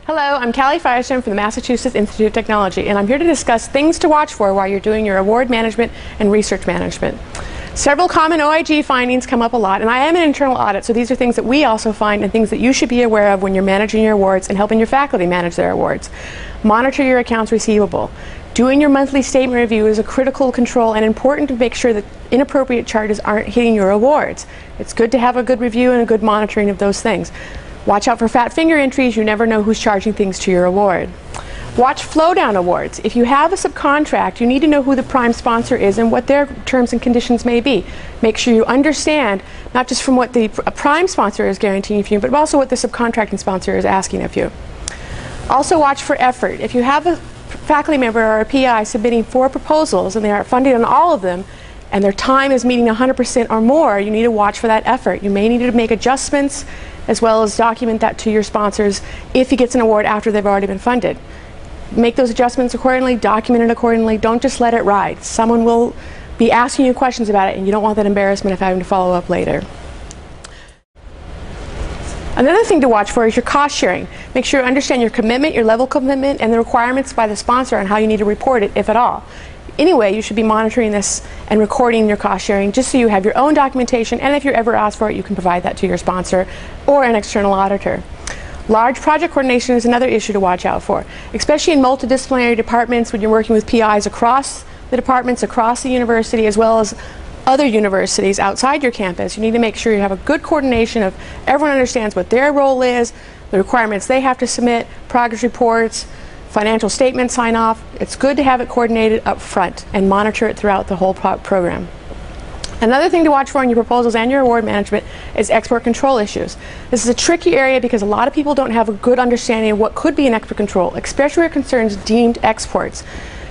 Hello, I'm Kallie Firestone from the Massachusetts Institute of Technology, and I'm here to discuss things to watch for while you're doing your award management and research management. Several common OIG findings come up a lot, and I am an internal audit, so these are things that we also find and things that you should be aware of when you're managing your awards and helping your faculty manage their awards. Monitor your accounts receivable. Doing your monthly statement review is a critical control and important to make sure that inappropriate charges aren't hitting your awards. It's good to have a good review and a good monitoring of those things. Watch out for fat finger entries. You never know who's charging things to your award. Watch flow-down awards. If you have a subcontract, you need to know who the prime sponsor is and what their terms and conditions may be. Make sure you understand not just from what the prime sponsor is guaranteeing for you, but also what the subcontracting sponsor is asking of you. Also watch for effort. If you have a faculty member or a PI submitting 4 proposals and they are funded on all of them, and their time is meeting 100% or more, you need to watch for that effort. You may need to make adjustments as well as document that to your sponsors if he gets an award after they've already been funded. Make those adjustments accordingly, document it accordingly, don't just let it ride. Someone will be asking you questions about it and you don't want that embarrassment of having to follow up later. Another thing to watch for is your cost sharing. Make sure you understand your commitment, your level of commitment, and the requirements by the sponsor on how you need to report it, if at all. Anyway, you should be monitoring this and recording your cost sharing just so you have your own documentation, and if you're ever asked for it, you can provide that to your sponsor or an external auditor. Large project coordination is another issue to watch out for, especially in multidisciplinary departments when you're working with PIs across the departments, across the university, as well as other universities outside your campus. You need to make sure you have a good coordination of everyone understands what their role is, the requirements they have to submit, progress reports, financial statement sign off. It's good to have it coordinated up front and monitor it throughout the whole program. Another thing to watch for in your proposals and your award management is export control issues. This is a tricky area because a lot of people don't have a good understanding of what could be an export control, especially where it concerns deemed exports.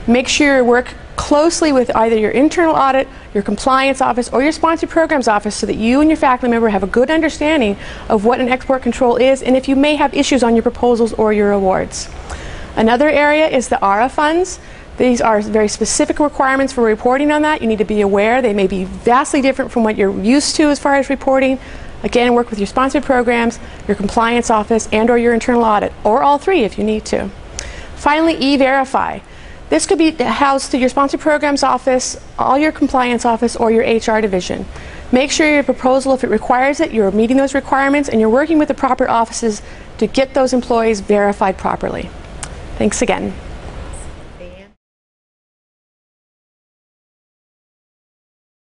Make sure you work closely with either your internal audit, your compliance office, or your sponsored programs office so that you and your faculty member have a good understanding of what an export control is and if you may have issues on your proposals or your awards. Another area is the Arra Funds. These are very specific requirements for reporting on that. You need to be aware. They may be vastly different from what you're used to as far as reporting. Again, work with your sponsored programs, your compliance office, and or your internal audit, or all three if you need to. Finally, E-Verify. This could be housed through your sponsored programs office, all your compliance office, or your HR division. Make sure your proposal, if it requires it, you're meeting those requirements and you're working with the proper offices to get those employees verified properly. Thanks again.